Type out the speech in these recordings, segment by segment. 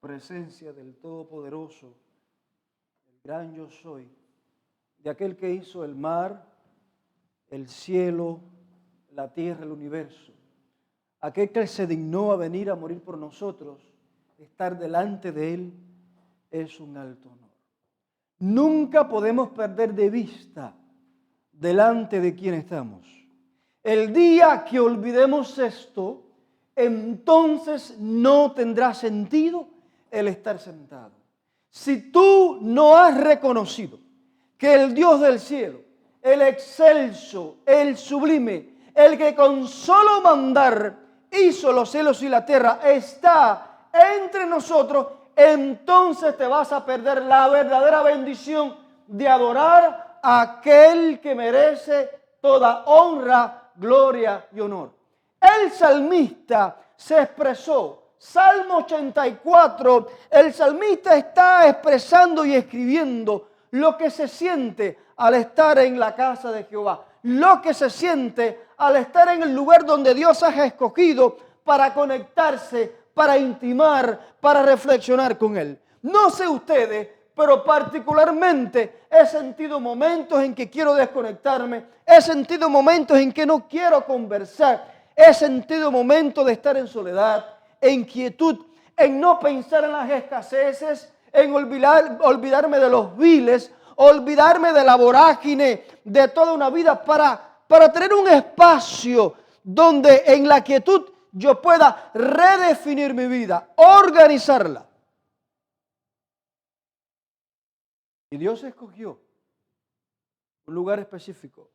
presencia del Todopoderoso, el gran yo soy, de aquel que hizo el mar, el cielo, la tierra, el universo, aquel que se dignó a venir a morir por nosotros, estar delante de Él es un alto honor. Nunca podemos perder de vista delante de quién estamos. El día que olvidemos esto, entonces no tendrá sentido el estar sentado. Si tú no has reconocido que el Dios del cielo, el excelso, el sublime, el que con solo mandar hizo los cielos y la tierra, está entre nosotros, entonces te vas a perder la verdadera bendición de adorar a aquel que merece toda honra, gloria y honor. El salmista se expresó. Salmo 84, el salmista está expresando y escribiendo lo que se siente al estar en la casa de Jehová, lo que se siente al estar en el lugar donde Dios ha escogido para conectarse, para intimar, para reflexionar con Él. No sé ustedes, pero particularmente he sentido momentos en que quiero desconectarme, he sentido momentos en que no quiero conversar, he sentido momentos de estar en soledad, en quietud, en no pensar en las escaseces, en olvidarme de los viles, olvidarme de la vorágine de toda una vida para tener un espacio donde en la quietud yo pueda redefinir mi vida, organizarla. Y Dios escogió un lugar específico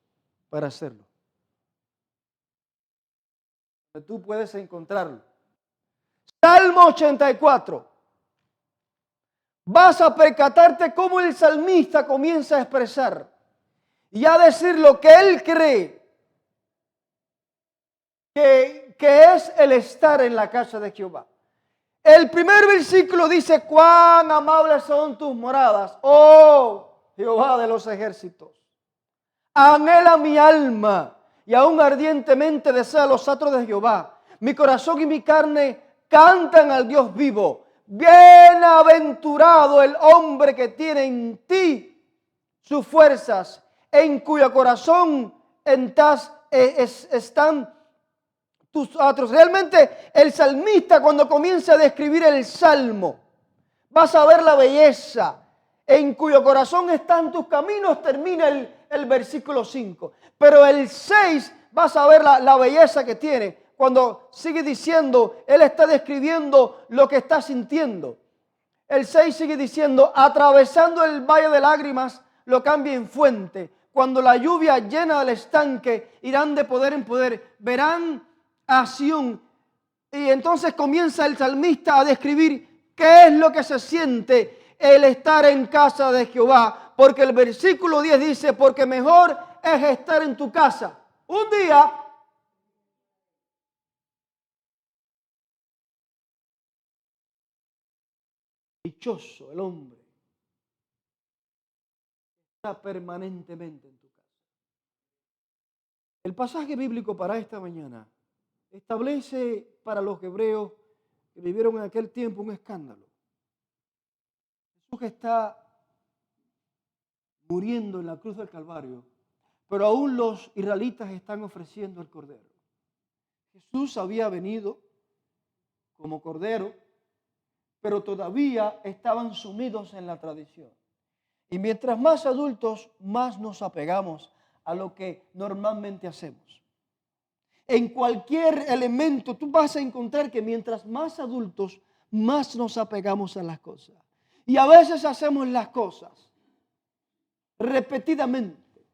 para hacerlo. Tú puedes encontrarlo. Salmo 84. Vas a percatarte cómo el salmista comienza a expresar y a decir lo que él cree que es el estar en la casa de Jehová. El primer versículo dice: cuán amables son tus moradas, oh Jehová de los ejércitos. Anhela mi alma y aún ardientemente desea los atrios de Jehová. Mi corazón y mi carne cantan al Dios vivo. Bienaventurado el hombre que tiene en ti sus fuerzas, en cuyo corazón están tus atrios. Realmente el salmista, cuando comienza a describir el salmo, vas a ver la belleza. En cuyo corazón están tus caminos, termina el versículo 5. Pero el 6 vas a ver la belleza que tiene. Cuando sigue diciendo, él está describiendo lo que está sintiendo. El 6 sigue diciendo: atravesando el valle de lágrimas, lo cambia en fuente. Cuando la lluvia llena el estanque, irán de poder en poder. Verán a Sión. Y entonces comienza el salmista a describir qué es lo que se siente el estar en casa de Jehová. Porque el versículo 10 dice: porque mejor es estar en tu casa un día dichoso el hombre que está permanentemente en tu casa. El pasaje bíblico para esta mañana establece para los hebreos que vivieron en aquel tiempo un escándalo. Jesús que está muriendo en la cruz del Calvario, pero aún los israelitas están ofreciendo el cordero. Jesús había venido como cordero, pero todavía estaban sumidos en la tradición. Y mientras más adultos, más nos apegamos a lo que normalmente hacemos. En cualquier elemento tú vas a encontrar que mientras más adultos, más nos apegamos a las cosas. Y a veces hacemos las cosas repetidamente.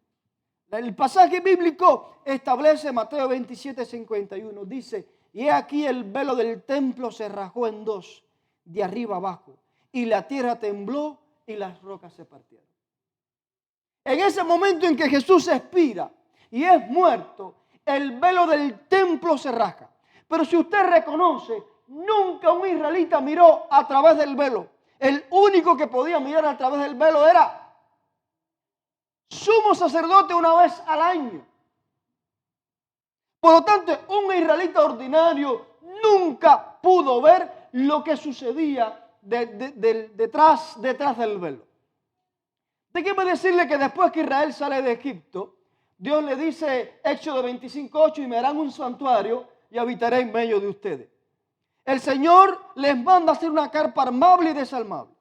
El pasaje bíblico establece, Mateo 27:51, dice: y he aquí el velo del templo se rajó en dos, de arriba abajo, y la tierra tembló y las rocas se partieron. En ese momento en que Jesús expira y es muerto, el velo del templo se raja. Pero si usted reconoce, nunca un israelita miró a través del velo. El único que podía mirar a través del velo era sumo sacerdote una vez al año. Por lo tanto, un israelita ordinario nunca pudo ver lo que sucedía detrás del velo. Déjeme decirle que después que Israel sale de Egipto, Dios le dice, Éxodo 25:8, y me harán un santuario y habitaré en medio de ustedes. El Señor les manda hacer una carpa armable y desarmable.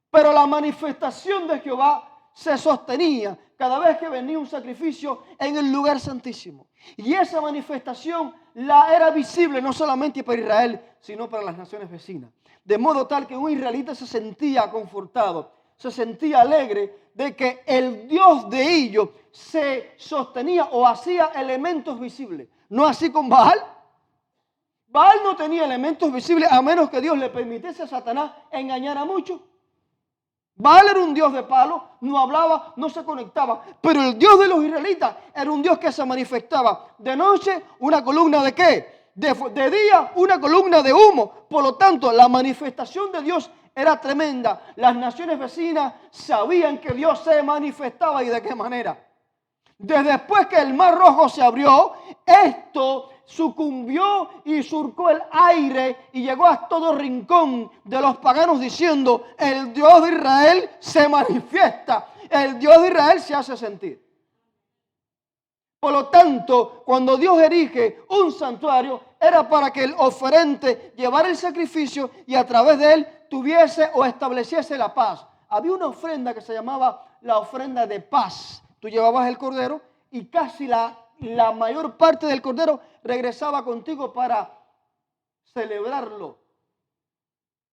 Pero la manifestación de Jehová se sostenía cada vez que venía un sacrificio en el lugar santísimo. Y esa manifestación era visible no solamente para Israel, sino para las naciones vecinas. De modo tal que un israelita se sentía confortado, se sentía alegre de que el Dios de ellos se sostenía o hacía elementos visibles. No así con Baal. Baal no tenía elementos visibles a menos que Dios le permitiese a Satanás engañar a muchos. Baal era un dios de palo, no hablaba, no se conectaba. Pero el Dios de los israelitas era un Dios que se manifestaba. De noche, una columna de ¿qué? De día, una columna de humo. Por lo tanto, la manifestación de Dios era tremenda. Las naciones vecinas sabían que Dios se manifestaba y de qué manera. Después que el Mar Rojo se abrió, esto sucumbió y surcó el aire y llegó a todo rincón de los paganos diciendo, el Dios de Israel se manifiesta, el Dios de Israel se hace sentir. Por lo tanto, cuando Dios erige un santuario, era para que el oferente llevara el sacrificio y a través de él tuviese o estableciese la paz. Había una ofrenda que se llamaba la ofrenda de paz. Tú llevabas el cordero y casi la mayor parte del cordero regresaba contigo para celebrarlo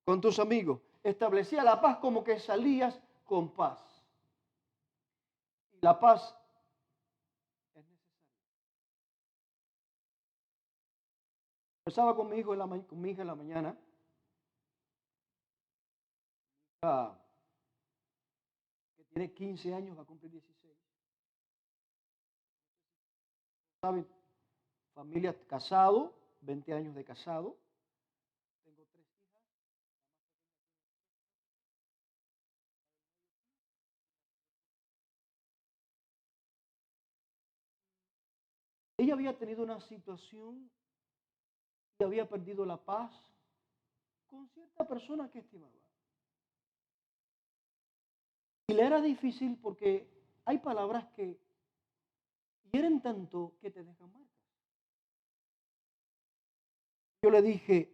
con tus amigos. Establecía la paz como que salías con paz. Y la paz es necesaria. Conversaba con mi hija en la mañana. Que tiene 15 años, va a cumplir 16. ¿Saben? Familia casado, 20 años de casado. Tengo 3 hijas. Ella había tenido una situación y había perdido la paz con cierta persona que estimaba. Y le era difícil porque hay palabras que hieren tanto que te dejan marcas. Yo le dije,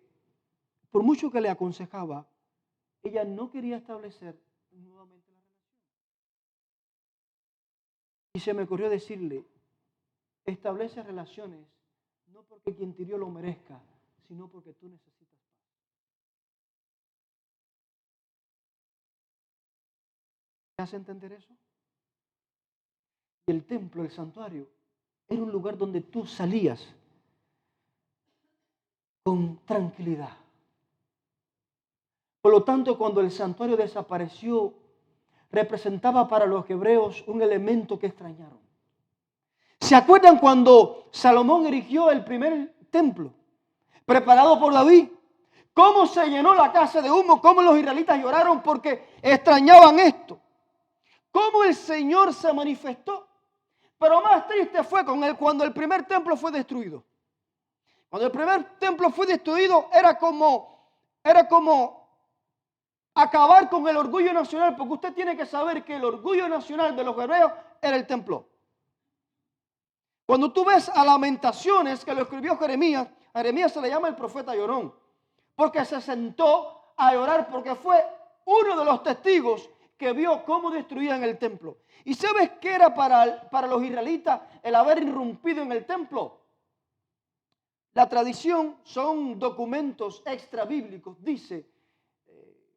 por mucho que le aconsejaba, ella no quería establecer nuevamente la relación. Y se me ocurrió decirle, establece relaciones no porque quien te dio lo merezca, sino porque tú necesitas paz. ¿Me hace entender eso? Y el templo, el santuario, era un lugar donde tú salías con tranquilidad. Por lo tanto, cuando el santuario desapareció, representaba para los hebreos un elemento que extrañaron. ¿Se acuerdan cuando Salomón erigió el primer templo, preparado por David? ¿Cómo se llenó la casa de humo? ¿Cómo los israelitas lloraron porque extrañaban esto? ¿Cómo el Señor se manifestó? Pero más triste fue cuando el primer templo fue destruido. Cuando el primer templo fue destruido era como acabar con el orgullo nacional, porque usted tiene que saber que el orgullo nacional de los hebreos era el templo. Cuando tú ves a Lamentaciones, que lo escribió Jeremías, a Jeremías se le llama el profeta llorón, porque se sentó a llorar, porque fue uno de los testigos que vio cómo destruían el templo. ¿Y sabes qué era para los israelitas el haber irrumpido en el templo? La tradición son documentos extrabíblicos, dice,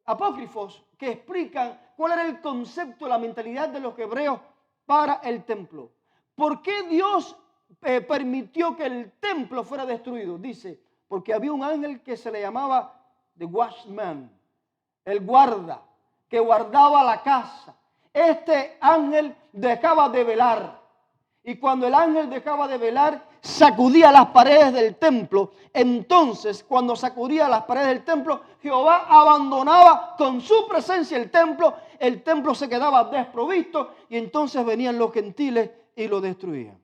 apócrifos, que explican cuál era el concepto, la mentalidad de los hebreos para el templo. ¿Por qué Dios permitió que el templo fuera destruido? Dice, porque había un ángel que se le llamaba The Watchman, el guarda, que guardaba la casa. Este ángel dejaba de velar. Y cuando el ángel dejaba de velar, sacudía las paredes del templo. Entonces, cuando sacudía las paredes del templo, Jehová abandonaba con su presencia el templo se quedaba desprovisto y entonces venían los gentiles y lo destruían.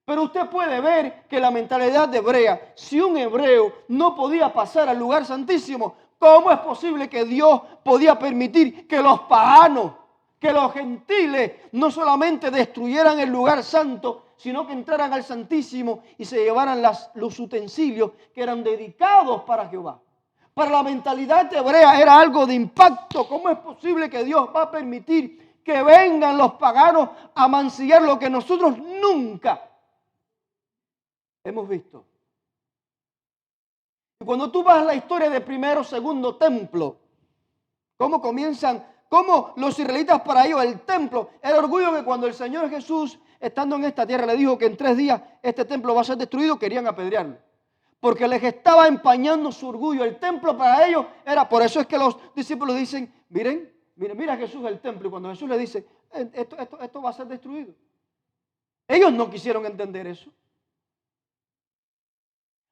Pero usted puede ver que la mentalidad hebrea, si un hebreo no podía pasar al lugar santísimo, ¿Cómo es posible que Dios podía permitir que los paganos, que los gentiles no solamente destruyeran el lugar santo, sino que entraran al Santísimo y se llevaran los utensilios que eran dedicados para Jehová? Para la mentalidad hebrea era algo de impacto. ¿Cómo es posible que Dios va a permitir que vengan los paganos a mancillar lo que nosotros nunca hemos visto? Y cuando tú vas a la historia de primero, segundo templo, cómo comienzan, cómo los israelitas, para ellos el templo, el orgullo que cuando el Señor Jesús, estando en esta tierra, le dijo que en 3 días este templo va a ser destruido, querían apedrearlo. Porque les estaba empañando su orgullo. El templo para ellos era, por eso es que los discípulos dicen, mira Jesús el templo. Y cuando Jesús le dice, esto va a ser destruido. Ellos no quisieron entender eso.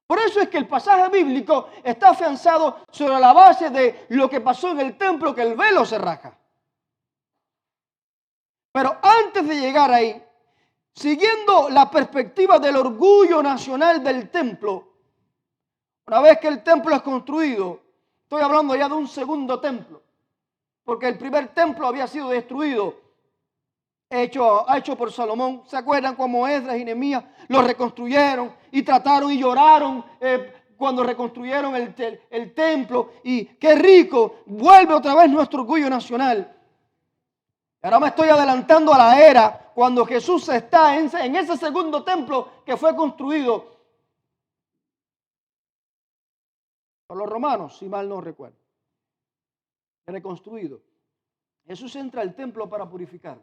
Por eso es que el pasaje bíblico está afianzado sobre la base de lo que pasó en el templo, que el velo se raja. Pero antes de llegar ahí, siguiendo la perspectiva del orgullo nacional del templo, una vez que el templo es construido, estoy hablando ya de un segundo templo, porque el primer templo había sido destruido, hecho por Salomón. ¿Se acuerdan cómo Esdras y Nehemías lo reconstruyeron y trataron y lloraron cuando reconstruyeron el templo? Y qué rico, vuelve otra vez nuestro orgullo nacional. Ahora me estoy adelantando a la era cuando Jesús está en ese segundo templo que fue construido por los romanos, si mal no recuerdo, reconstruido. Jesús entra al templo para purificar.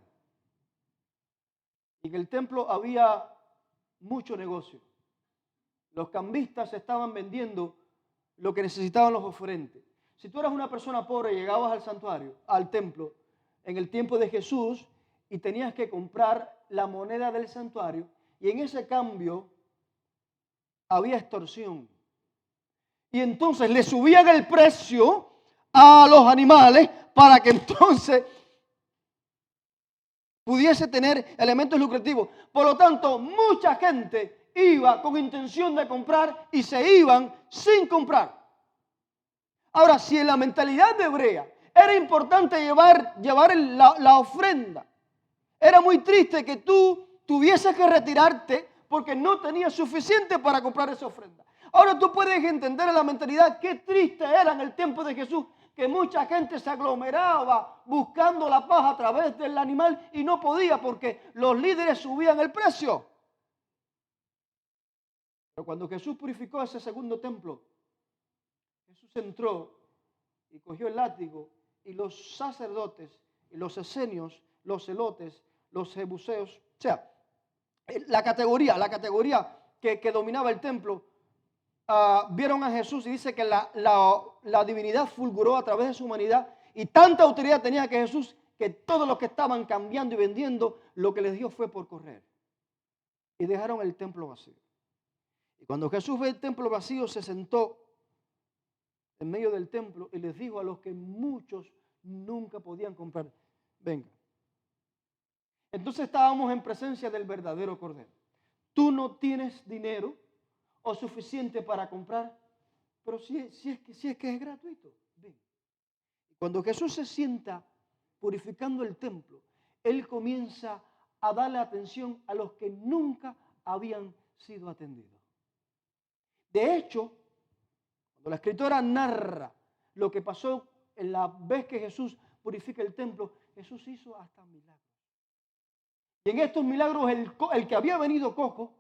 Y en el templo había mucho negocio. Los cambistas estaban vendiendo lo que necesitaban los oferentes. Si tú eras una persona pobre y llegabas al santuario, al templo, en el tiempo de Jesús, y tenías que comprar la moneda del santuario, y en ese cambio había extorsión. Y entonces le subían el precio a los animales para que entonces pudiese tener elementos lucrativos. Por lo tanto, mucha gente iba con intención de comprar y se iban sin comprar. Ahora, si en la mentalidad hebrea era importante llevar la ofrenda, era muy triste que tú tuvieses que retirarte porque no tenías suficiente para comprar esa ofrenda. Ahora tú puedes entender en la mentalidad qué triste era en el tiempo de Jesús, que mucha gente se aglomeraba buscando la paz a través del animal y no podía porque los líderes subían el precio. Pero cuando Jesús purificó ese segundo templo, Jesús entró y cogió el látigo, y los sacerdotes, y los esenios, los celotes, los jebuseos, o sea, la categoría que dominaba el templo, vieron a Jesús y dice que la divinidad fulguró a través de su humanidad y tanta autoridad tenía que Jesús que todos los que estaban cambiando y vendiendo, lo que les dio fue por correr. Y dejaron el templo vacío. Y cuando Jesús ve el templo vacío, se sentó en medio del templo y les dijo a los que muchos nunca podían comprar, venga. Entonces estábamos en presencia del verdadero Cordero. Tú no tienes dinero o suficiente para comprar, pero si es que es gratuito, ven. Cuando Jesús se sienta purificando el templo, Él comienza a darle atención a los que nunca habían sido atendidos. De hecho, cuando la Escritura narra lo que pasó en la vez que Jesús purifica el templo, Jesús hizo hasta milagros. Y en estos milagros el que había venido cojo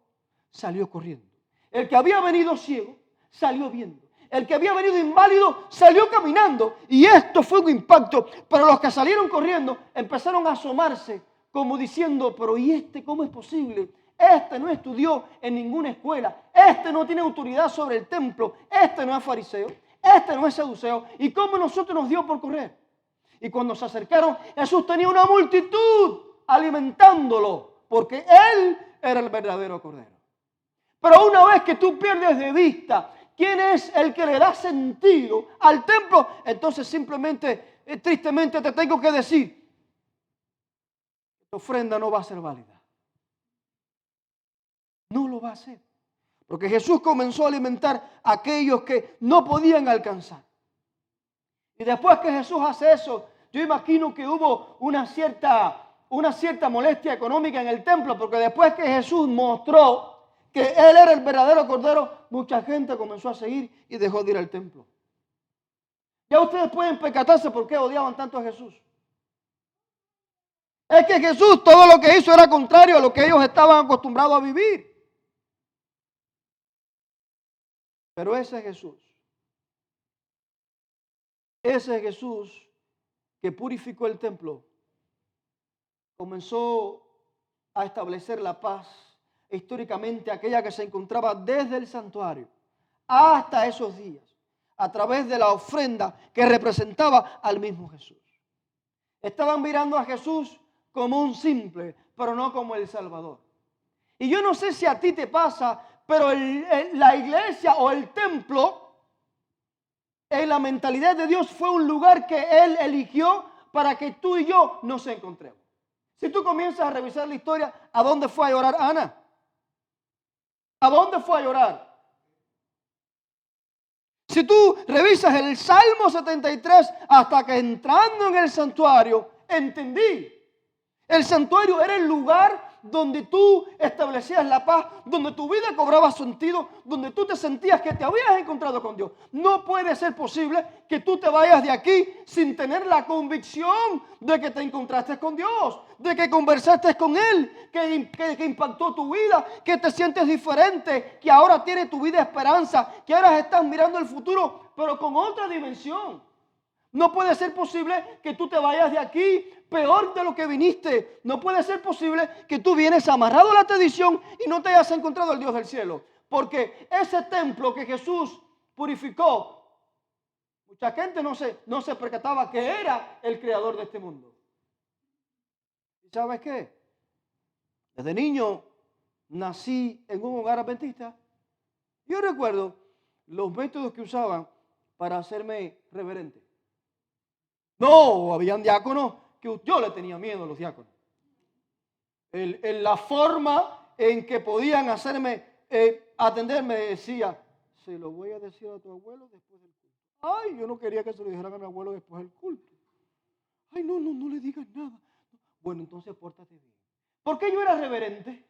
salió corriendo. El que había venido ciego salió viendo. El que había venido inválido salió caminando. Y esto fue un impacto. Pero los que salieron corriendo empezaron a asomarse como diciendo, pero ¿y este cómo es posible? Este no estudió en ninguna escuela. Este no tiene autoridad sobre el templo. Este no es fariseo. Este no es saduceo. ¿Y cómo nosotros nos dio por correr? Y cuando se acercaron, Jesús tenía una multitud alimentándolo, porque Él era el verdadero Cordero. Pero una vez que tú pierdes de vista quién es el que le da sentido al templo, entonces simplemente, tristemente te tengo que decir, tu ofrenda no va a ser válida. No lo va a hacer. Porque Jesús comenzó a alimentar a aquellos que no podían alcanzar. Y después que Jesús hace eso, yo imagino que hubo una cierta molestia económica en el templo, porque después que Jesús mostró que Él era el verdadero Cordero, mucha gente comenzó a seguir y dejó de ir al templo. Ya ustedes pueden percatarse por qué odiaban tanto a Jesús. Es que Jesús todo lo que hizo era contrario a lo que ellos estaban acostumbrados a vivir. Pero ese Jesús que purificó el templo, comenzó a establecer la paz históricamente, aquella que se encontraba desde el santuario hasta esos días, a través de la ofrenda que representaba al mismo Jesús. Estaban mirando a Jesús como un simple, pero no como el Salvador. Y yo no sé si a ti te pasa, pero la iglesia o el templo, en la mentalidad de Dios, fue un lugar que Él eligió para que tú y yo nos encontremos. Si tú comienzas a revisar la historia, ¿a dónde fue a llorar Ana? ¿A dónde fue a llorar? Si tú revisas el Salmo 73, hasta que entrando en el santuario, entendí. El santuario era el lugar donde tú establecías la paz, donde tu vida cobraba sentido, donde tú te sentías que te habías encontrado con Dios. No puede ser posible que tú te vayas de aquí sin tener la convicción de que te encontraste con Dios, de que conversaste con Él, que impactó tu vida, que te sientes diferente, que ahora tiene tu vida esperanza, que ahora estás mirando el futuro, pero con otra dimensión. No puede ser posible que tú te vayas de aquí peor de lo que viniste. No puede ser posible que tú vienes amarrado a la tradición y no te hayas encontrado al Dios del cielo. Porque ese templo que Jesús purificó, mucha gente no se percataba que era el creador de este mundo. ¿Y sabes qué? Desde niño nací en un hogar adventista. Yo recuerdo los métodos que usaban para hacerme reverente. No, habían diáconos que yo le tenía miedo a los diáconos. La forma en que podían hacerme atender me decía, se lo voy a decir a tu abuelo después del culto. Ay, yo no quería que se lo dijeran a mi abuelo después del culto. Ay, no le digas nada. Bueno, entonces pórtate bien. ¿Por qué yo era reverente?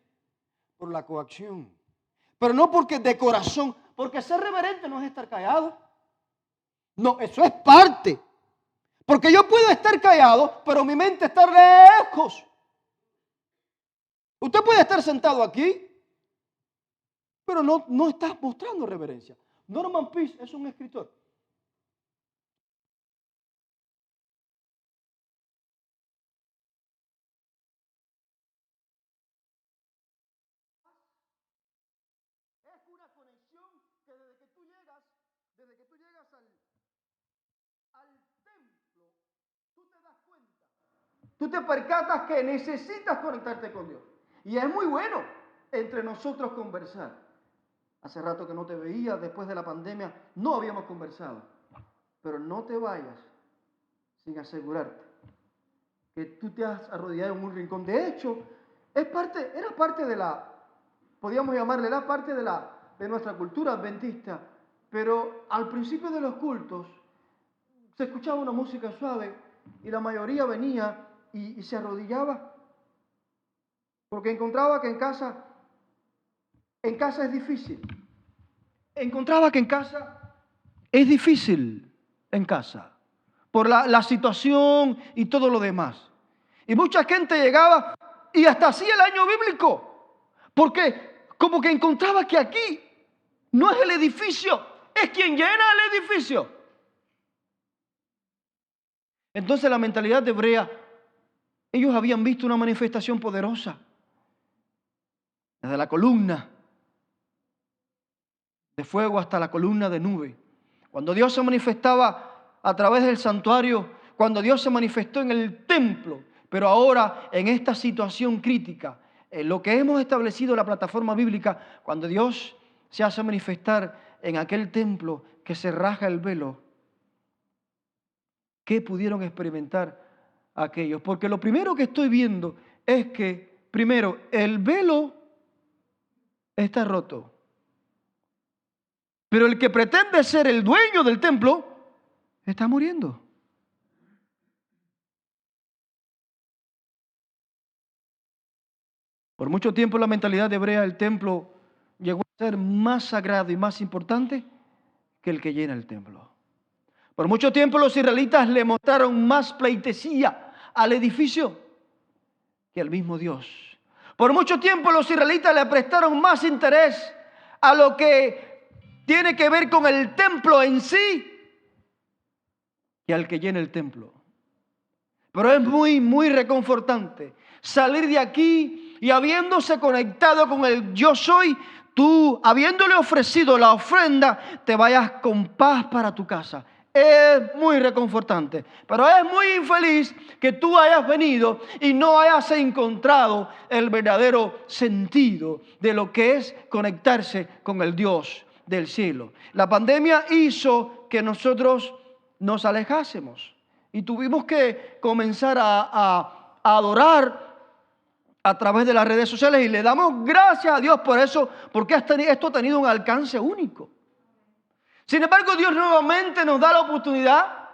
Por la coacción. Pero no porque de corazón, porque ser reverente no es estar callado. No, eso es parte. Porque yo puedo estar callado, pero mi mente está lejos. Usted puede estar sentado aquí, pero no está mostrando reverencia. Norman Peace es un escritor. Es una conexión que desde que tú llegas al templo, tú te das cuenta. Tú te percatas que necesitas conectarte con Dios. Y es muy bueno entre nosotros conversar. Hace rato que no te veía, después de la pandemia no habíamos conversado. Pero no te vayas sin asegurarte que tú te has arrodillado en un rincón. De hecho, era parte de podríamos llamarle, era parte de nuestra cultura adventista. Pero al principio de los cultos se escuchaba una música suave y la mayoría venía y se arrodillaba porque encontraba que en casa es difícil. Encontraba que en casa es difícil en casa por la situación y todo lo demás. Y mucha gente llegaba y hasta hacía el año bíblico porque como que encontraba que aquí no es el edificio, es quien llena el edificio. Entonces la mentalidad de hebrea, ellos habían visto una manifestación poderosa. Desde la columna de fuego hasta la columna de nube. Cuando Dios se manifestaba a través del santuario, cuando Dios se manifestó en el templo, pero ahora en esta situación crítica, en lo que hemos establecido en la plataforma bíblica, cuando Dios se hace manifestar en aquel templo que se raja el velo, ¿qué pudieron experimentar aquellos? Porque lo primero que estoy viendo es que, primero, el velo está roto. Pero el que pretende ser el dueño del templo está muriendo. Por mucho tiempo la mentalidad hebrea del templo llegó a ser más sagrado y más importante que el que llena el templo. Por mucho tiempo los israelitas le mostraron más pleitesía al edificio que al mismo Dios. Por mucho tiempo los israelitas le prestaron más interés a lo que tiene que ver con el templo en sí que al que llena el templo. Pero es muy reconfortante salir de aquí y habiéndose conectado con el yo soy, tú, habiéndole ofrecido la ofrenda, te vayas con paz para tu casa. Es muy reconfortante, pero es muy infeliz que tú hayas venido y no hayas encontrado el verdadero sentido de lo que es conectarse con el Dios del cielo. La pandemia hizo que nosotros nos alejásemos y tuvimos que comenzar a adorar a través de las redes sociales y le damos gracias a Dios por eso, porque esto ha tenido un alcance único. Sin embargo, Dios nuevamente nos da la oportunidad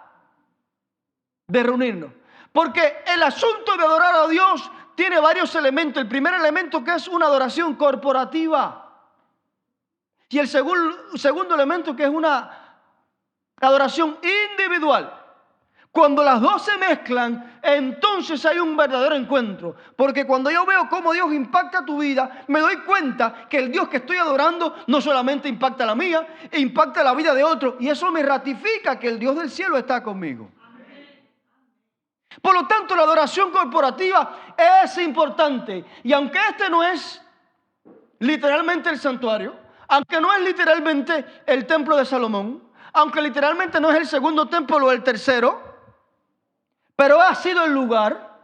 de reunirnos. Porque el asunto de adorar a Dios tiene varios elementos. El primer elemento que es una adoración corporativa. Y el segundo elemento que es una adoración individual. Cuando las dos se mezclan, entonces hay un verdadero encuentro. Porque cuando yo veo cómo Dios impacta tu vida, me doy cuenta que el Dios que estoy adorando no solamente impacta la mía, impacta la vida de otro. Y eso me ratifica que el Dios del cielo está conmigo. Por lo tanto, la adoración corporativa es importante. Y aunque este no es literalmente el santuario, aunque no es literalmente el templo de Salomón, aunque literalmente no es el segundo templo o el tercero, pero ha sido el lugar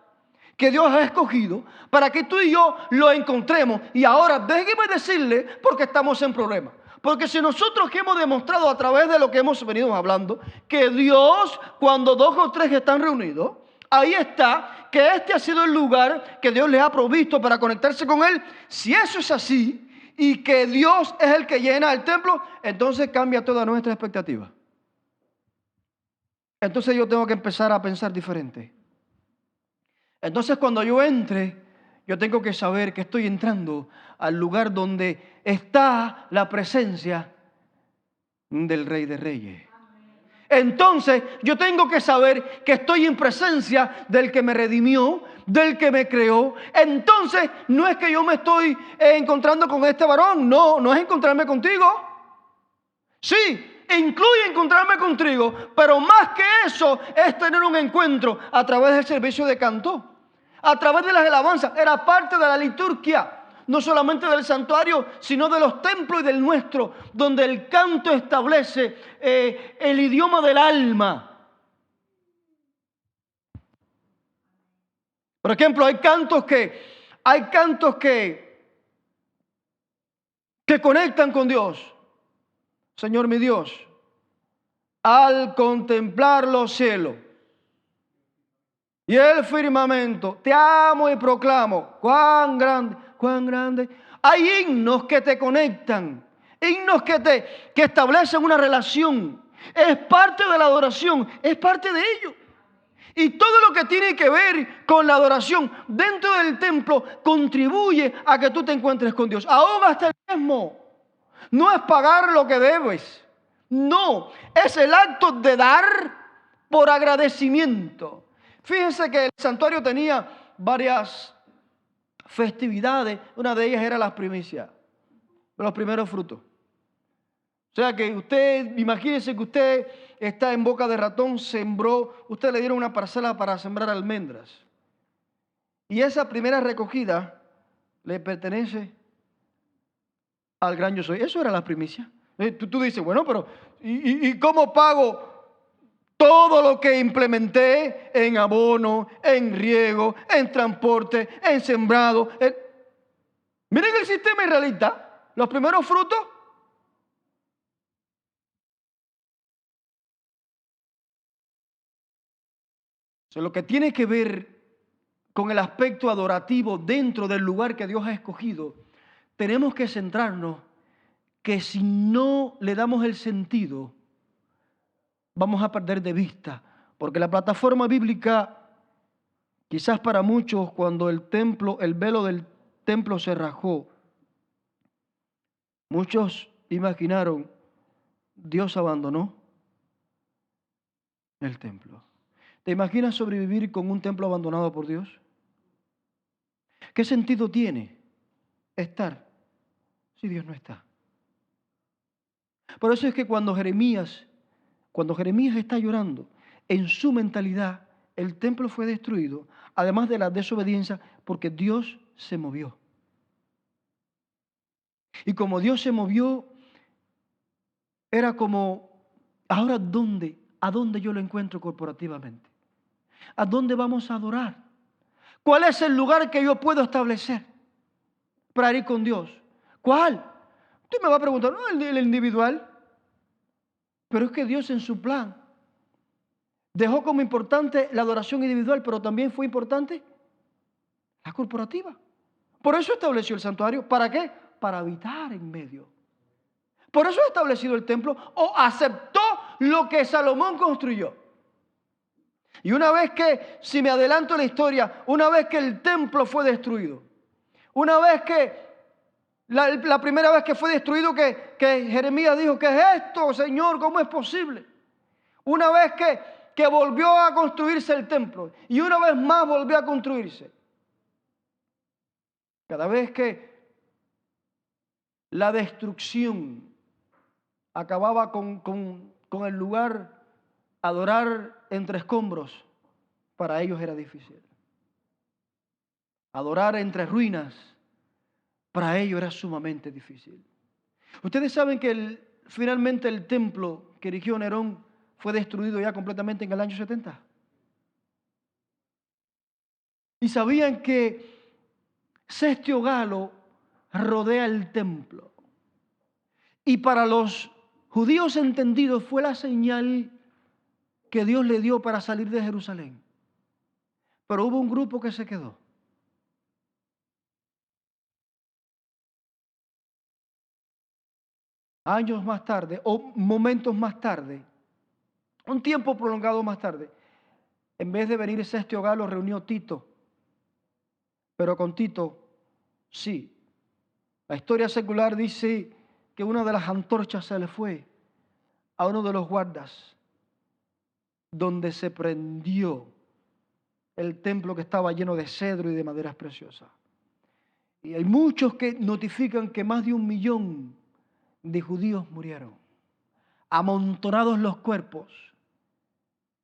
que Dios ha escogido para que tú y yo lo encontremos. Y ahora déjeme decirle porque estamos en problemas. Porque si nosotros que hemos demostrado a través de lo que hemos venido hablando, que Dios, cuando 2 o 3 están reunidos, ahí está, que este ha sido el lugar que Dios les ha provisto para conectarse con Él. Si eso es así y que Dios es el que llena el templo, entonces cambia toda nuestra expectativa. Entonces yo tengo que empezar a pensar diferente. Entonces cuando yo entre, yo tengo que saber que estoy entrando al lugar donde está la presencia del Rey de Reyes. Entonces yo tengo que saber que estoy en presencia del que me redimió, del que me creó. Entonces no es que yo me estoy encontrando con este varón, no es encontrarme contigo. Sí, incluye encontrarme contigo, pero más que eso es tener un encuentro a través del servicio de canto, a través de las alabanzas. Era parte de la liturgia, no solamente del santuario, sino de los templos y del nuestro, donde el canto establece el idioma del alma. Por ejemplo, hay cantos que conectan con Dios. Señor mi Dios, al contemplar los cielos y el firmamento, te amo y proclamo, cuán grande. Hay himnos que te conectan, himnos que establecen una relación. Es parte de la adoración, es parte de ello. Y todo lo que tiene que ver con la adoración dentro del templo contribuye a que tú te encuentres con Dios. Aún hasta el diezmo. No es pagar lo que debes. No, es el acto de dar por agradecimiento. Fíjense que el santuario tenía varias festividades. Una de ellas era las primicias, los primeros frutos. O sea que usted, imagínese que usted está en boca de ratón, sembró, usted le dieron una parcela para sembrar almendras. Y esa primera recogida le pertenece al gran yo soy. Eso era la primicia. Tú dices, bueno, pero ¿y cómo pago todo lo que implementé en abono, en riego, en transporte, en sembrado? Miren el sistema israelita, los primeros frutos. O sea, lo que tiene que ver con el aspecto adorativo dentro del lugar que Dios ha escogido, tenemos que centrarnos que si no le damos el sentido, vamos a perder de vista. Porque la plataforma bíblica, quizás para muchos, cuando el velo del templo se rajó, muchos imaginaron, Dios abandonó el templo. ¿Te imaginas sobrevivir con un templo abandonado por Dios? ¿Qué sentido tiene estar si Dios no está? Por eso es que cuando Jeremías está llorando, en su mentalidad el templo fue destruido, además de la desobediencia, porque Dios se movió. Y como Dios se movió, era como, ahora ¿a dónde yo lo encuentro corporativamente? ¿A dónde vamos a adorar? ¿Cuál es el lugar que yo puedo establecer para ir con Dios? ¿Cuál? Usted me va a preguntar, no, el individual. Pero es que Dios en su plan dejó como importante la adoración individual, pero también fue importante la corporativa. Por eso estableció el santuario. ¿Para qué? Para habitar en medio. Por eso ha establecido el templo, o aceptó lo que Salomón construyó. Y una vez que, si me adelanto la historia, una vez que el templo fue destruido, una vez que la primera vez que fue destruido, que Jeremías dijo, ¿qué es esto, Señor? ¿Cómo es posible? Una vez que volvió a construirse el templo y una vez más volvió a construirse. Cada vez que la destrucción acababa con el lugar, adorar entre escombros, para ellos era difícil. Adorar entre ruinas, para ellos era sumamente difícil. Ustedes saben que finalmente el templo que erigió Nerón fue destruido ya completamente en el año 70. Y sabían que Sestio Galo rodea el templo. Y para los judíos entendidos fue la señal que Dios le dio para salir de Jerusalén. Pero hubo un grupo que se quedó. Años más tarde, o momentos más tarde, un tiempo prolongado más tarde, en vez de venir Sestio Galo, reunió Tito. Pero con Tito, sí. La historia secular dice que una de las antorchas se le fue a uno de los guardas, donde se prendió el templo que estaba lleno de cedro y de maderas preciosas. Y hay muchos que notifican que más de 1 millón de judíos murieron, amontonados los cuerpos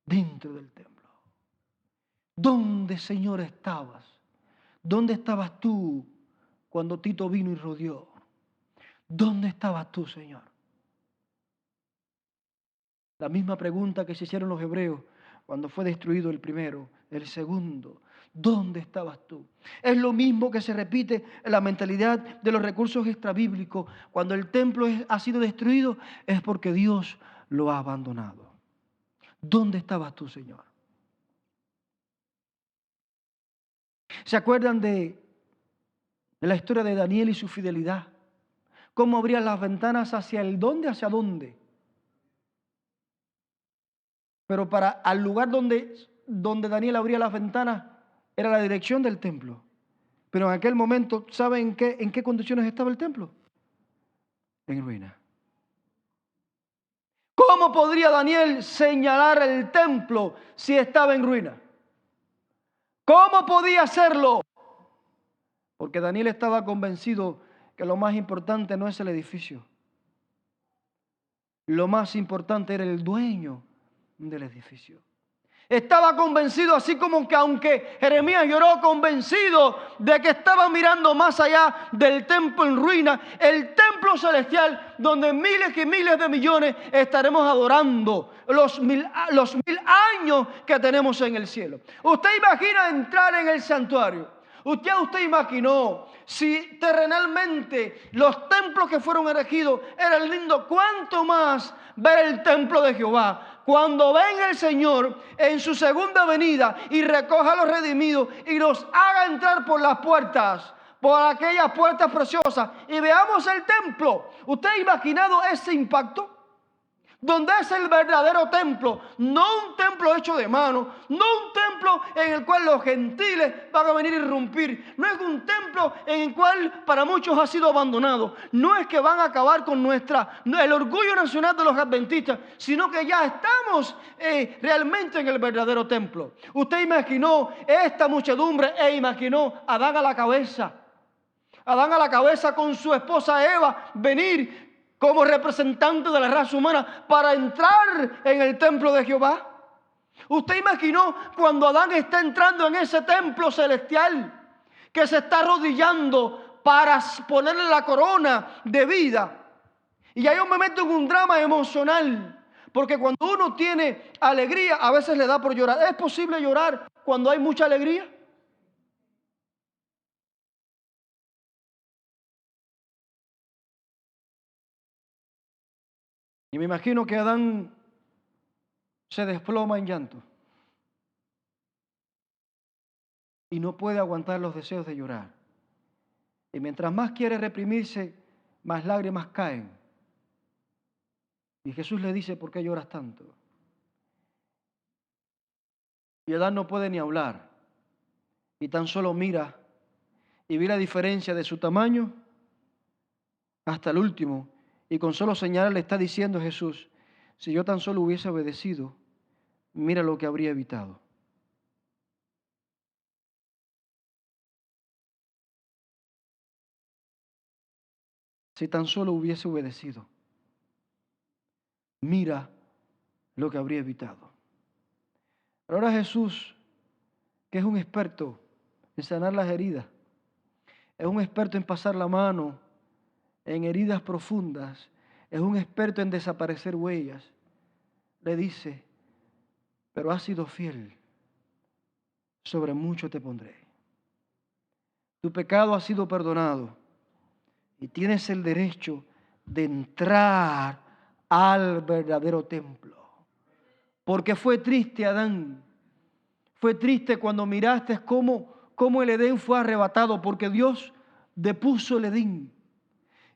dentro del templo. ¿Dónde, Señor, estabas? ¿Dónde estabas tú cuando Tito vino y rodeó? ¿Dónde estabas tú, Señor? La misma pregunta que se hicieron los hebreos cuando fue destruido el primero, el segundo. ¿Dónde estabas tú? Es lo mismo que se repite en la mentalidad de los recursos extrabíblicos. Cuando el templo ha sido destruido es porque Dios lo ha abandonado. ¿Dónde estabas tú, Señor? ¿Se acuerdan de la historia de Daniel y su fidelidad? ¿Cómo abrían las ventanas hacia el dónde? ¿Hacia dónde? Pero al lugar donde Daniel abría las ventanas era la dirección del templo. Pero en aquel momento, ¿saben en qué condiciones estaba el templo? En ruina. ¿Cómo podría Daniel señalar el templo si estaba en ruina? ¿Cómo podía hacerlo? Porque Daniel estaba convencido que lo más importante no es el edificio. Lo más importante era el dueño del edificio. Estaba convencido, así como que aunque Jeremías lloró convencido de que estaba mirando más allá del templo en ruina, el templo celestial donde miles y miles de millones estaremos adorando los mil años que tenemos en el cielo. Usted imagina entrar en el santuario. Usted imaginó si terrenalmente los templos que fueron erigidos eran lindos, ¿cuánto más ver el templo de Jehová? Cuando venga el Señor en su segunda venida y recoja a los redimidos y nos haga entrar por las puertas, por aquellas puertas preciosas y veamos el templo. ¿Usted ha imaginado ese impacto? donde es el verdadero templo, no un templo hecho de mano, no un templo en el cual los gentiles van a venir a irrumpir, no es un templo en el cual para muchos ha sido abandonado, no es que van a acabar con el orgullo nacional de los adventistas, sino que ya estamos realmente en el verdadero templo. Usted imaginó esta muchedumbre e imaginó a Adán a la cabeza con su esposa Eva venir como representante de la raza humana para entrar en el templo de Jehová. ¿Usted imaginó cuando Adán está entrando en ese templo celestial que se está arrodillando para ponerle la corona de vida? Y ahí yo me meto en un drama emocional, porque cuando uno tiene alegría a veces le da por llorar. ¿Es posible llorar cuando hay mucha alegría? Y me imagino que Adán se desploma en llanto y no puede aguantar los deseos de llorar. Y mientras más quiere reprimirse, más lágrimas caen. Y Jesús le dice, ¿por qué lloras tanto? Y Adán no puede ni hablar. Y tan solo mira y ve la diferencia de su tamaño hasta el último. Y con solo señalar le está diciendo a Jesús, si yo tan solo hubiese obedecido, mira lo que habría evitado. Si tan solo hubiese obedecido, mira lo que habría evitado. Pero ahora Jesús, que es un experto en sanar las heridas, es un experto en pasar la mano en heridas profundas, es un experto en desaparecer huellas, le dice, pero has sido fiel, sobre mucho te pondré. Tu pecado ha sido perdonado y tienes el derecho de entrar al verdadero templo. Porque fue triste, Adán. Fue triste cuando miraste cómo el Edén fue arrebatado, porque Dios depuso el Edén.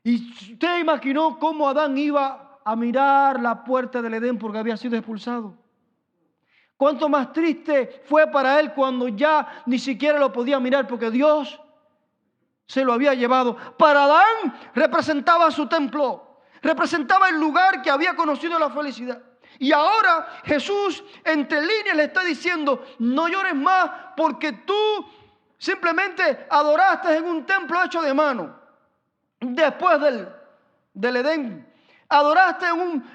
Y usted imaginó cómo Adán iba a mirar la puerta del Edén porque había sido expulsado. Cuánto más triste fue para él cuando ya ni siquiera lo podía mirar porque Dios se lo había llevado. Para Adán representaba su templo, representaba el lugar que había conocido la felicidad. Y ahora Jesús entre líneas le está diciendo, no llores más porque tú simplemente adoraste en un templo hecho de mano. Después del Edén, adoraste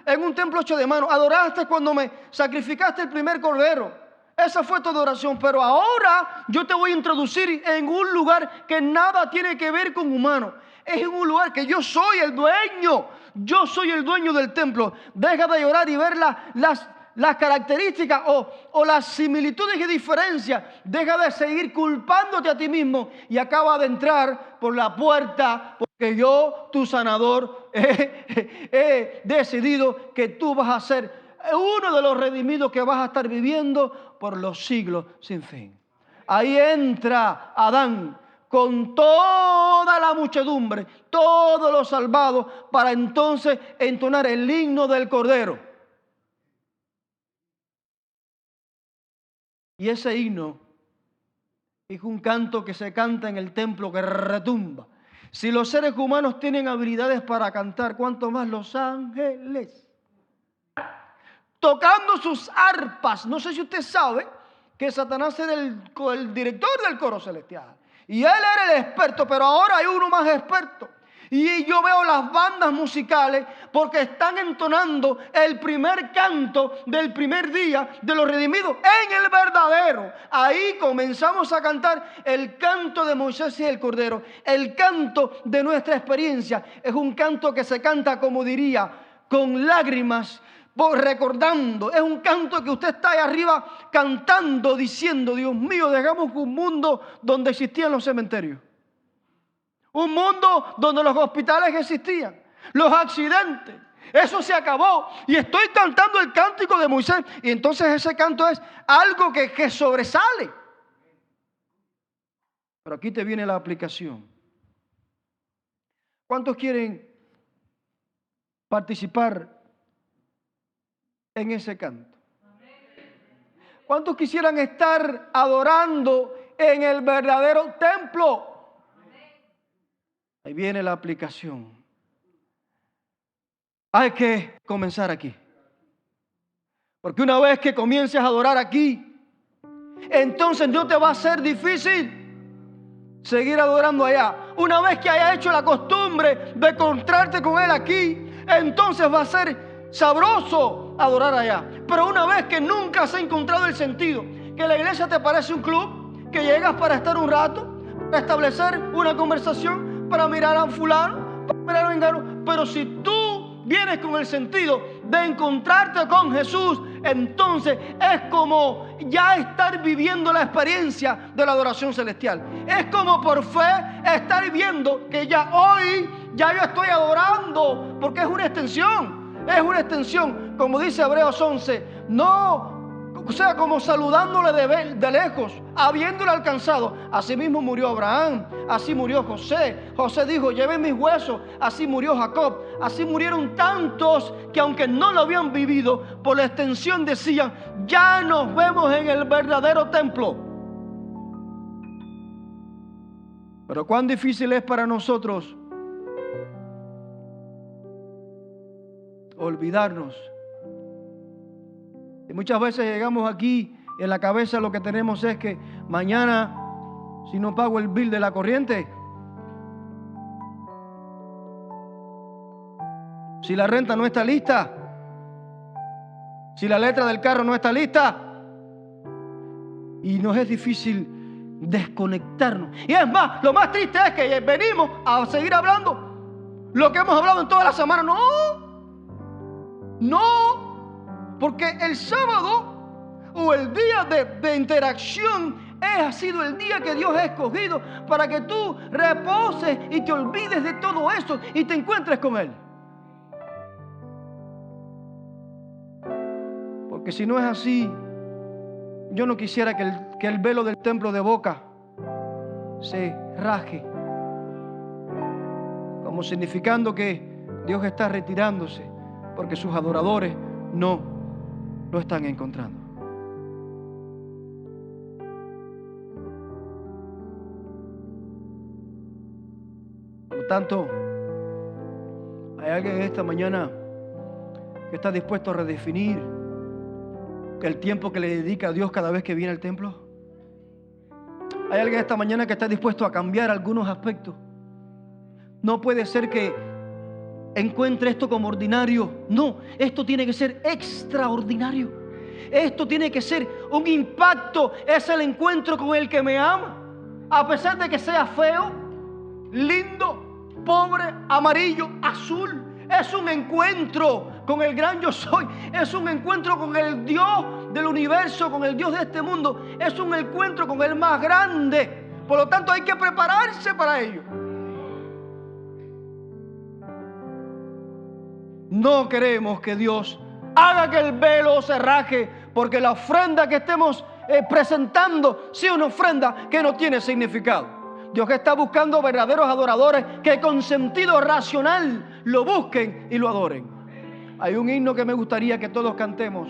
en un templo hecho de mano, adoraste cuando me sacrificaste el primer cordero. Esa fue tu adoración, pero ahora yo te voy a introducir en un lugar que nada tiene que ver con humano. Es en un lugar que yo soy el dueño. Yo soy el dueño del templo. Deja de llorar y ver las características o las similitudes y diferencias. Deja de seguir culpándote a ti mismo y acaba de entrar por la puerta, porque yo, tu sanador, he decidido que tú vas a ser uno de los redimidos que vas a estar viviendo por los siglos sin fin. Ahí entra Adán con toda la muchedumbre, todos los salvados, para entonces entonar el himno del Cordero. Y ese himno es un canto que se canta en el templo que retumba. Si los seres humanos tienen habilidades para cantar, ¿cuánto más los ángeles? Tocando sus arpas. No sé si usted sabe que Satanás era el director del coro celestial. Y él era el experto, pero ahora hay uno más experto. Y yo veo las bandas musicales porque están entonando el primer canto del primer día de los redimidos en el verdadero. Ahí comenzamos a cantar el canto de Moisés y el Cordero. El canto de nuestra experiencia. Es un canto que se canta, como diría, con lágrimas, recordando. Es un canto que usted está ahí arriba cantando, diciendo, Dios mío, dejamos un mundo donde existían los cementerios. Un mundo donde los hospitales existían, los accidentes. Eso se acabó. Y estoy cantando el cántico de Moisés. Y entonces ese canto es algo que sobresale. Pero aquí te viene la aplicación. ¿Cuántos quieren participar en ese canto? ¿Cuántos quisieran estar adorando en el verdadero templo? Ahí viene la aplicación. Hay que comenzar aquí. Porque una vez que comiences a adorar aquí, entonces no te va a ser difícil seguir adorando allá. Una vez que hayas hecho la costumbre de encontrarte con Él aquí, entonces va a ser sabroso adorar allá. Pero una vez que nunca has encontrado el sentido, que la iglesia te parece un club, que llegas para estar un rato, para establecer una conversación, para mirar a fulano, para mirar a vengano, pero si tú vienes con el sentido de encontrarte con Jesús, entonces es como ya estar viviendo la experiencia de la adoración celestial. Es como por fe estar viendo que ya hoy, ya yo estoy adorando, porque es una extensión, como dice Hebreos 11, no, o sea, como saludándole de lejos, habiéndole alcanzado. Así mismo murió Abraham, así murió José. José dijo, lleven mis huesos. Así murió Jacob. Así murieron tantos que aunque no lo habían vivido, por la extensión decían, ya nos vemos en el verdadero templo. Pero cuán difícil es para nosotros olvidarnos. Y muchas veces llegamos aquí y en la cabeza lo que tenemos es que mañana, si no pago el bill de la corriente, si la renta no está lista, si la letra del carro no está lista, y nos es difícil desconectarnos. Y es más, lo más triste es que venimos a seguir hablando lo que hemos hablado en toda la semana. No, porque el sábado o el día de interacción ha sido el día que Dios ha escogido para que tú reposes y te olvides de todo eso y te encuentres con Él. Porque si no es así, yo no quisiera que el velo del templo de Boca se rasgue, como significando que Dios está retirándose porque sus adoradores no lo están encontrando. Por lo tanto, hay alguien esta mañana que está dispuesto a redefinir el tiempo que le dedica a Dios cada vez que viene al templo. Hay alguien esta mañana que está dispuesto a cambiar algunos aspectos. No puede ser que encuentre esto como ordinario. No, esto tiene que ser extraordinario. Esto tiene que ser un impacto. Es el encuentro con el que me ama. A pesar de que sea feo, lindo, pobre, amarillo, azul. Es un encuentro con el gran yo soy. Es un encuentro con el Dios del universo, con el Dios de este mundo. Es un encuentro con el más grande. Por lo tanto, hay que prepararse para ello. No queremos que Dios haga que el velo se raje, porque la ofrenda que estemos presentando sea una ofrenda que no tiene significado. Dios está buscando verdaderos adoradores que con sentido racional lo busquen y lo adoren. Hay un himno que me gustaría que todos cantemos.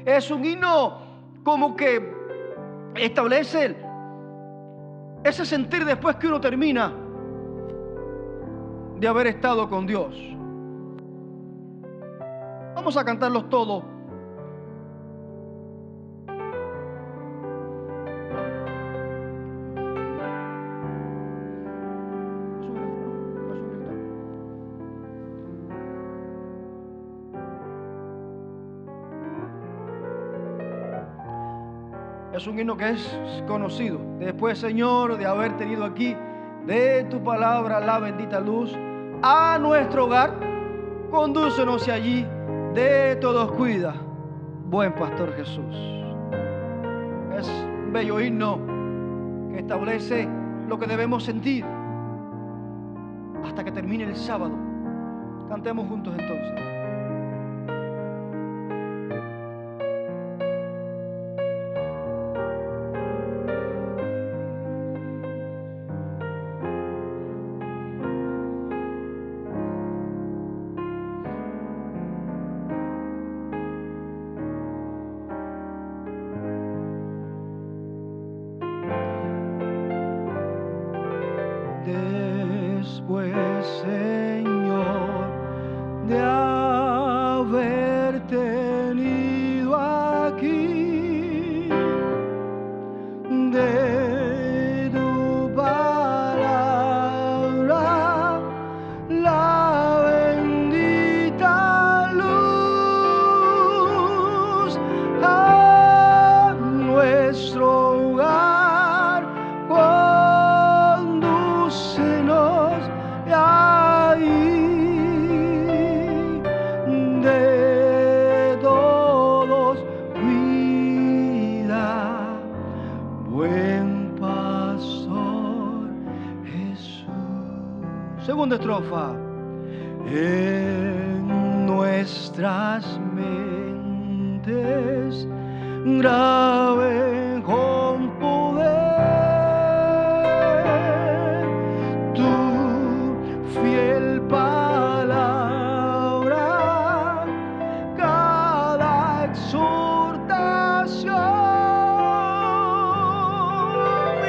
Es un himno como que establece ese sentir después que uno termina de haber estado con Dios. Vamos a cantarlos todos. Es un himno que es conocido. Después, Señor, de haber tenido aquí de tu palabra la bendita luz a nuestro hogar, condúcenos hacia allí, de todos cuida, buen pastor Jesús. Es un bello himno que establece lo que debemos sentir hasta que termine el sábado. Cantemos juntos entonces. Después, Señor, de haber tenido aquí de tu palabra la bendita luz a nuestro hogar, condúcenos ahí, de todos cuida, buen pastor Jesús. Segunda estrofa. En nuestras mentes graben con poder tu fiel palabra, cada exhortación, y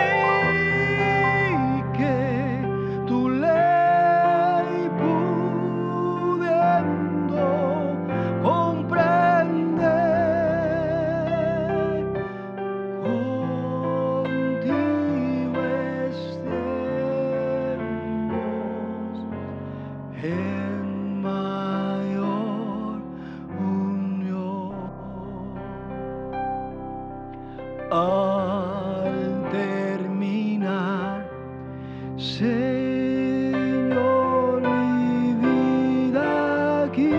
que tu ley pudiendo comprender, contigo estemos en mayor unión. Al terminar, Señor, mi vida aquí,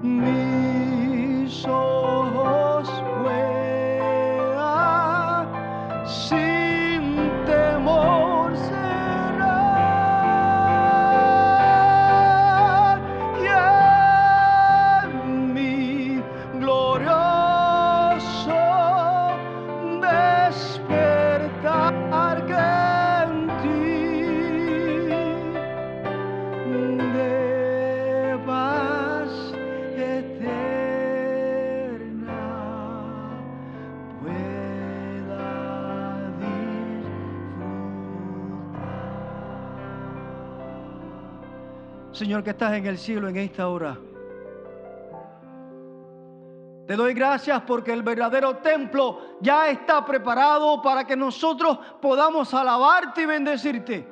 mis ojos puedan sin temor cerrar, y en mi glorioso despertar que en ti de paz eterna pueda disfrutar. Señor, que estás en el cielo en esta hora, te doy gracias porque el verdadero templo ya está preparado para que nosotros podamos alabarte y bendecirte.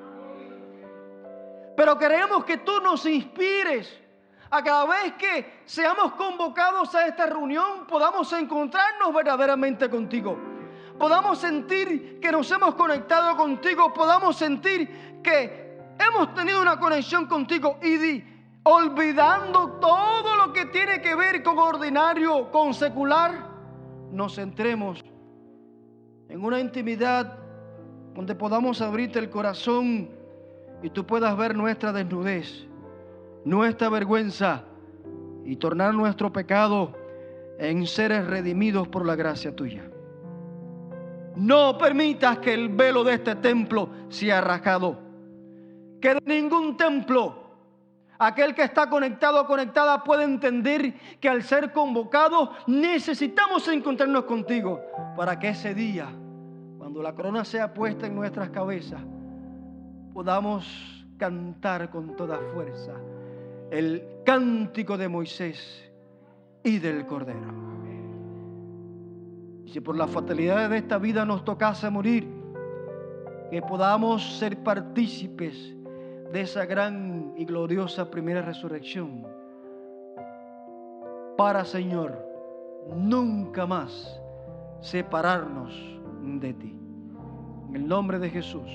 Pero queremos que tú nos inspires a cada vez que seamos convocados a esta reunión podamos encontrarnos verdaderamente contigo. Podamos sentir que nos hemos conectado contigo, podamos sentir que hemos tenido una conexión contigo y olvidando todo lo que tiene que ver con ordinario, con secular, nos centremos en una intimidad donde podamos abrirte el corazón y tú puedas ver nuestra desnudez, nuestra vergüenza y tornar nuestro pecado en seres redimidos por la gracia tuya. No permitas que el velo de este templo sea rasgado, que de ningún templo aquel que está conectado o conectada puede entender que al ser convocado necesitamos encontrarnos contigo para que ese día, cuando la corona sea puesta en nuestras cabezas, podamos cantar con toda fuerza el cántico de Moisés y del Cordero. Y si por las fatalidades de esta vida nos tocase morir, que podamos ser partícipes de esa gran y gloriosa primera resurrección, para, Señor, nunca más separarnos de ti. En el nombre de Jesús.